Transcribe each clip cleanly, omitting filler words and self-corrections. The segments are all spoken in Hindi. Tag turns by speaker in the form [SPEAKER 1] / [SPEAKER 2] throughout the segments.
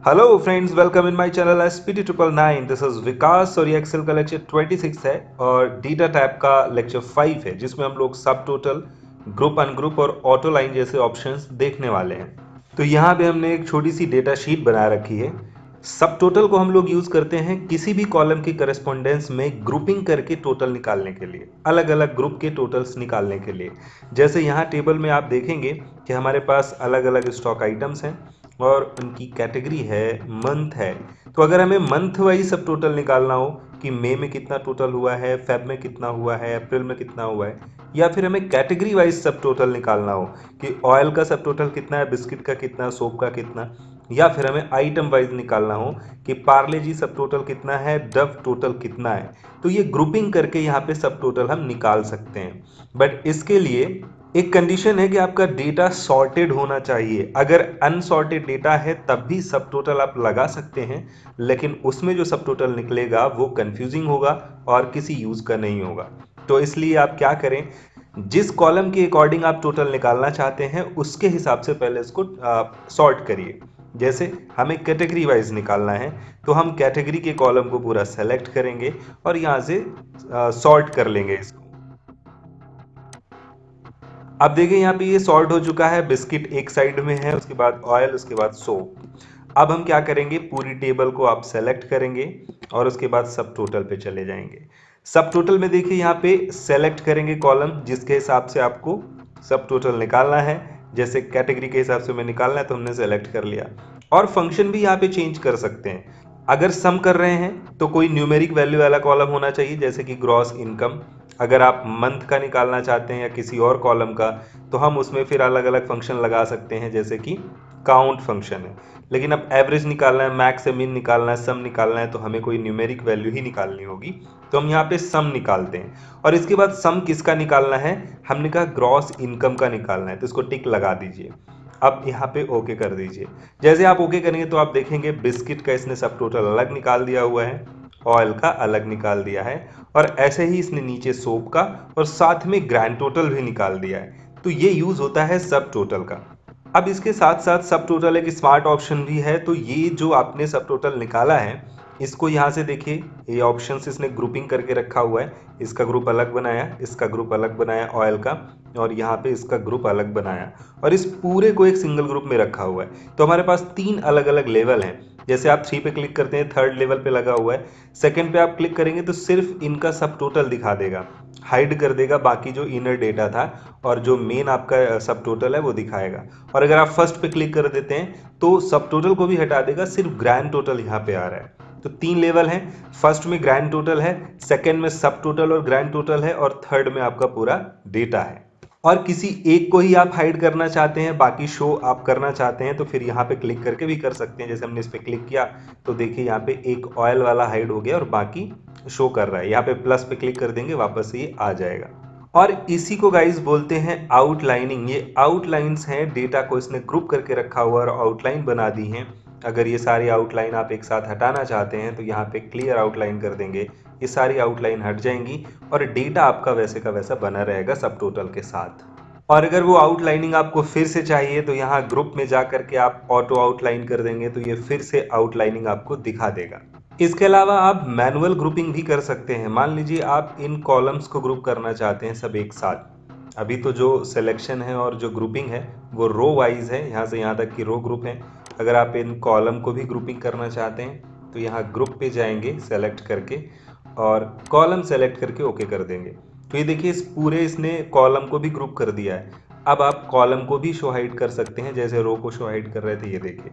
[SPEAKER 1] Hello friends, welcome in my channel SPT 999। This is Vikas और ये एक्सेल का लेक्चर 26 है और डेटा टाइप का लेक्चर 5 है, जिसमें हम लोग सब टोटल, ग्रुप अनग्रुप और ऑटो लाइन जैसे ऑप्शंस देखने वाले हैं। तो यहाँ पे हमने एक छोटी सी डेटा शीट बना रखी है। सब टोटल को हम लोग यूज करते हैं किसी भी कॉलम की करस्पॉन्डेंस में ग्रुपिंग करके टोटल निकालने के लिए, अलग अलग ग्रुप के टोटल्स निकालने के लिए। जैसे यहाँ टेबल में आप देखेंगे कि हमारे पास अलग अलग स्टॉक आइटम्स हैं और उनकी कैटेगरी है, मंथ है। तो अगर हमें मंथ वाइज सब टोटल निकालना हो कि मई में कितना टोटल हुआ है, फेब में कितना हुआ है, अप्रैल में कितना हुआ है, या फिर हमें कैटेगरी वाइज सब टोटल निकालना हो कि ऑयल का सब टोटल कितना है, बिस्किट का कितना, सोप का कितना, या फिर हमें आइटम वाइज निकालना हो कि पार्ले जी सब टोटल कितना है, डव टोटल कितना है, तो ये ग्रुपिंग करके यहाँ पे सब टोटल हम निकाल सकते हैं। बट इसके लिए एक कंडीशन है कि आपका डेटा सॉर्टेड होना चाहिए। अगर अनसॉर्टेड डेटा है तब भी सब टोटल आप लगा सकते हैं, लेकिन उसमें जो सब टोटल निकलेगा वो कंफ्यूजिंग होगा और किसी यूज का नहीं होगा। तो इसलिए आप क्या करें, जिस कॉलम के अकॉर्डिंग आप टोटल निकालना चाहते हैं उसके हिसाब से पहले इसको सॉर्ट करिए। जैसे हमें कैटेगरी वाइज निकालना है तो हम कैटेगरी के कॉलम को पूरा सेलेक्ट करेंगे और यहाँ से सॉर्ट कर लेंगे इसको। अब देखिए यहाँ पे ये सॉर्ट हो चुका है, बिस्किट एक साइड में है, उसके बाद ऑयल, उसके बाद सोप। अब हम क्या करेंगे, पूरी टेबल को आप सेलेक्ट करेंगे और उसके बाद सब टोटल पे चले जाएंगे। सब टोटल में देखिए यहाँ पे सेलेक्ट करेंगे कॉलम जिसके हिसाब से आपको सब टोटल निकालना है। जैसे कैटेगरी के हिसाब से हमें निकालना है तो हमने सेलेक्ट कर लिया। और फंक्शन भी यहाँ पे चेंज कर सकते हैं। अगर सम कर रहे हैं तो कोई न्यूमेरिक वैल्यू वाला कॉलम होना चाहिए, जैसे कि ग्रॉस इनकम। अगर आप मंथ का निकालना चाहते हैं या किसी और कॉलम का, तो हम उसमें फिर अलग अलग फंक्शन लगा सकते हैं, जैसे कि काउंट फंक्शन है। लेकिन अब एवरेज निकालना है, मैक्स मिन निकालना है, सम निकालना है, तो हमें कोई न्यूमेरिक वैल्यू ही निकालनी होगी। तो हम यहाँ पे सम निकालते हैं और इसके बाद सम किसका निकालना है, हमने कहा ग्रॉस इनकम का निकालना है, तो इसको टिक लगा दीजिए। अब यहाँ पे ओके कर दीजिए। जैसे आप ओके करेंगे तो आप देखेंगे बिस्किट का इसने सब टोटल अलग निकाल दिया हुआ है, ऑयल का अलग निकाल दिया है, और ऐसे ही इसने नीचे सोप का और साथ में ग्रैंड टोटल भी निकाल दिया है। तो ये यूज होता है सब टोटल का। अब इसके साथ साथ सब टोटल एक स्मार्ट ऑप्शन भी है। तो ये जो आपने सब टोटल निकाला है, इसको यहाँ से देखिए, ये ऑप्शन से इसने ग्रुपिंग करके रखा हुआ है। इसका ग्रुप अलग बनाया, इसका ग्रुप अलग बनाया ऑयल का, और यहाँ पे इसका ग्रुप अलग बनाया, और इस पूरे को एक सिंगल ग्रुप में रखा हुआ है। तो हमारे पास 3 अलग अलग लेवल हैं। जैसे आप 3 पे क्लिक करते हैं, थर्ड लेवल पे लगा हुआ है। सेकंड पे आप क्लिक करेंगे तो सिर्फ इनका सब टोटल दिखा देगा, हाइड कर देगा बाकी जो इनर डेटा था, और जो मेन आपका सब टोटल है वो दिखाएगा। और अगर आप फर्स्ट पे क्लिक कर देते हैं तो सब टोटल को भी हटा देगा, सिर्फ ग्रैंड टोटल यहाँ पे आ रहा है। तो 3 लेवल हैं, फर्स्ट में ग्रैंड टोटल है, सेकंड में सब टोटल और ग्रैंड टोटल है, और थर्ड में आपका पूरा डेटा है। और किसी एक को ही आप हाइड करना चाहते हैं, बाकी शो आप करना चाहते हैं, तो फिर यहाँ पे क्लिक करके भी कर सकते हैं। जैसे हमने इस पे क्लिक किया तो देखिए यहाँ पे एक ऑयल वाला हाइड हो गया और बाकी शो कर रहा है। यहाँ पे प्लस पे क्लिक कर देंगे, वापस से ये आ जाएगा। और इसी को गाइस बोलते हैं आउटलाइनिंग। ये आउटलाइंस हैं, डेटा को इसने ग्रुप करके रखा हुआ और आउटलाइन बना दी हैं। अगर ये सारी आउटलाइन आप एक साथ हटाना चाहते हैं तो यहाँ पे क्लियर आउटलाइन कर देंगे, ये सारी आउटलाइन हट जाएंगी और डेटा आपका वैसे का वैसा बना रहेगा सब टोटल के साथ। और अगर वो आउटलाइनिंग आपको फिर से चाहिए तो यहाँ ग्रुप में जा करके आप ऑटो आउटलाइन कर देंगे, तो ये फिर से आउटलाइनिंग आपको दिखा देगा। इसके अलावा आप मैनुअल ग्रुपिंग भी कर सकते हैं। मान लीजिए आप इन कॉलम्स को ग्रुप करना चाहते हैं सब एक साथ। अभी तो जो सिलेक्शन है और जो ग्रुपिंग है वो रो वाइज है, यहाँ से यहाँ तक की रो ग्रुप है। अगर आप इन कॉलम को भी ग्रुपिंग करना चाहते हैं तो यहाँ ग्रुप पे जाएंगे सेलेक्ट करके और कॉलम सेलेक्ट करके ओके कर देंगे। तो ये देखिए इस पूरे इसने कॉलम को भी ग्रुप कर दिया है। अब आप कॉलम को भी शो हाइड कर सकते हैं, जैसे रो को शो हाइड कर रहे थे, ये देखिए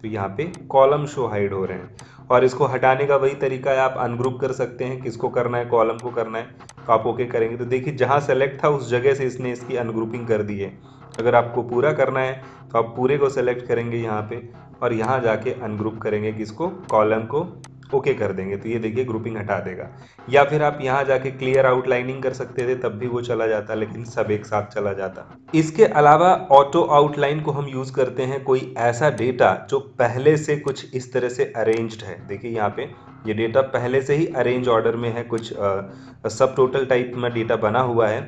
[SPEAKER 1] तो यहाँ पे कॉलम शो हाइड हो रहे हैं। और इसको हटाने का वही तरीका है, आप अनग्रुप कर सकते हैं। किसको करना है, कॉलम को करना है, तो आप ओके करेंगे तो देखिए जहाँ सेलेक्ट था उस जगह से इसने इसकी अनग्रुपिंग कर दी है। अगर आपको पूरा करना है तो आप पूरे को सेलेक्ट करेंगे यहाँ पे और यहाँ जाके अनग्रुप करेंगे, किसको, कॉलम को, ओके कर देंगे तो ये देखिए ग्रुपिंग हटा देगा। या फिर आप यहाँ जाके क्लियर आउटलाइनिंग कर सकते थे, तब भी वो चला जाता, लेकिन सब एक साथ चला जाता। इसके अलावा ऑटो आउटलाइन को हम यूज करते हैं कोई ऐसा डेटा जो पहले से कुछ इस तरह से अरेंज्ड है। देखिए यहाँ पे ये डेटा पहले से ही अरेंज ऑर्डर में है, कुछ सब टोटल टाइप में डेटा बना हुआ है।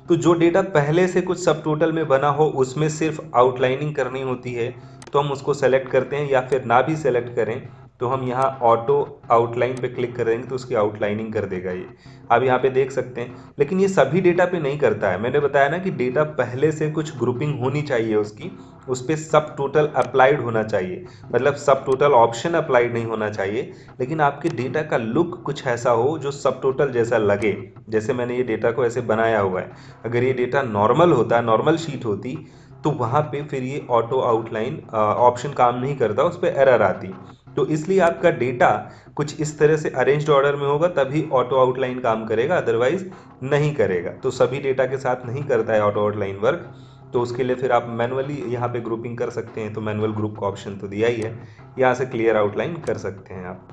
[SPEAKER 1] तो जो डेटा पहले से कुछ सब टोटल में बना हो उसमें सिर्फ आउटलाइनिंग करनी होती है। तो तो हम उसको सेलेक्ट करते हैं, या फिर ना भी सेलेक्ट करें तो हम यहाँ ऑटो आउटलाइन पे क्लिक करेंगे तो उसकी आउटलाइनिंग कर देगा ये। आप यहाँ पे देख सकते हैं, लेकिन ये सभी डेटा पे नहीं करता है। मैंने बताया ना कि डेटा पहले से कुछ ग्रुपिंग होनी चाहिए उसकी, उस पर सब टोटल अप्लाइड होना चाहिए, मतलब सब टोटल ऑप्शन अप्लाइड नहीं होना चाहिए, लेकिन आपके डेटा का लुक कुछ ऐसा हो जो सब टोटल जैसा लगे। जैसे मैंने ये डेटा को ऐसे बनाया हुआ है, अगर ये डेटा नॉर्मल होता, नॉर्मल शीट होती, तो वहाँ पे फिर ये ऑटो आउटलाइन ऑप्शन काम नहीं करता, उस पर एरर आती। तो इसलिए आपका डेटा कुछ इस तरह से अरेंज्ड ऑर्डर में होगा तभी ऑटो आउटलाइन काम करेगा, अदरवाइज नहीं करेगा। तो सभी डेटा के साथ नहीं करता है ऑटो आउटलाइन वर्क, तो उसके लिए फिर आप मैनुअली यहाँ पे ग्रुपिंग कर सकते हैं। तो मैनुअल ग्रुप का ऑप्शन तो दिया ही है, यहाँ से क्लियर आउटलाइन कर सकते हैं आप।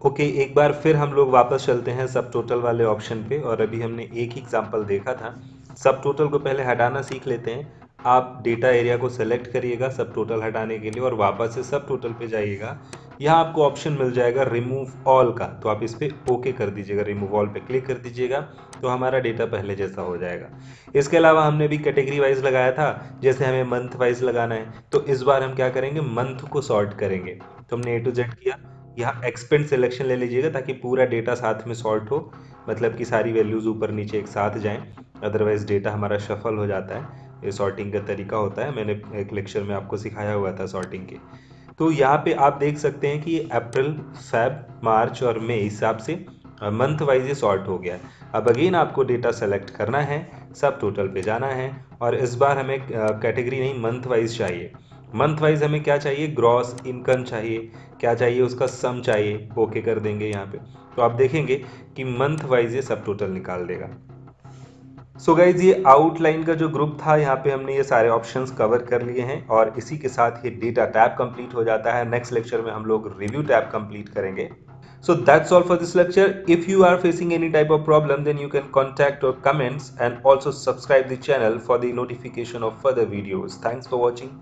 [SPEAKER 1] ओके, एक बार फिर हम लोग वापस चलते हैं सब टोटल वाले ऑप्शन पे, और अभी हमने एक ही एग्जांपल देखा था। सब टोटल को पहले हटाना सीख लेते हैं। आप डेटा एरिया को सेलेक्ट करिएगा सब टोटल हटाने के लिए, और वापस से सब टोटल पे जाइएगा। यहाँ आपको ऑप्शन मिल जाएगा रिमूव ऑल का, तो आप इस पर ओके कर दीजिएगा, रिमूव ऑल पे क्लिक कर दीजिएगा, तो हमारा डेटा पहले जैसा हो जाएगा। इसके अलावा हमने भी कैटेगरी वाइज लगाया था, जैसे हमें मंथ वाइज लगाना है, तो इस बार हम क्या करेंगे, मंथ को सॉर्ट करेंगे। तो हमने A to Z किया, यहाँ एक्सपेंड सिलेक्शन ले लीजिएगा ताकि पूरा डेटा साथ में सॉर्ट हो, मतलब कि सारी वैल्यूज ऊपर नीचे एक साथ जाएं, अदरवाइज डेटा हमारा शफल हो जाता है। ये सॉर्टिंग का तरीका होता है, मैंने एक लेक्चर में आपको सिखाया हुआ था सॉर्टिंग के। तो यहाँ पे आप देख सकते हैं कि ये अप्रैल, फैब, मार्च और मई हिसाब से मंथ वाइज ये सॉर्ट हो गया है। अब अगेन आपको डेटा सेलेक्ट करना है, सब टोटल पे जाना है, और इस बार हमें कैटेगरी नहीं मंथ वाइज चाहिए। मंथ वाइज हमें क्या चाहिए, ग्रॉस इनकम चाहिए, क्या चाहिए उसका सम चाहिए, ओके कर देंगे यहाँ पे। तो आप देखेंगे कि मंथ वाइज ये सब टोटल निकाल देगा। सो गाइज, ये आउटलाइन का जो ग्रुप था, यहाँ पे हमने ये सारे ऑप्शंस कवर कर लिए हैं, और इसी के साथ ये डेटा टैब कंप्लीट हो जाता है। नेक्स्ट लेक्चर में हम लोग रिव्यू टैब कंप्लीट करेंगे। So that's all for this lecture. If you are facing any type of problem, then you can contact or comments, and also subscribe the channel for the notification of further videos. Thanks for watching.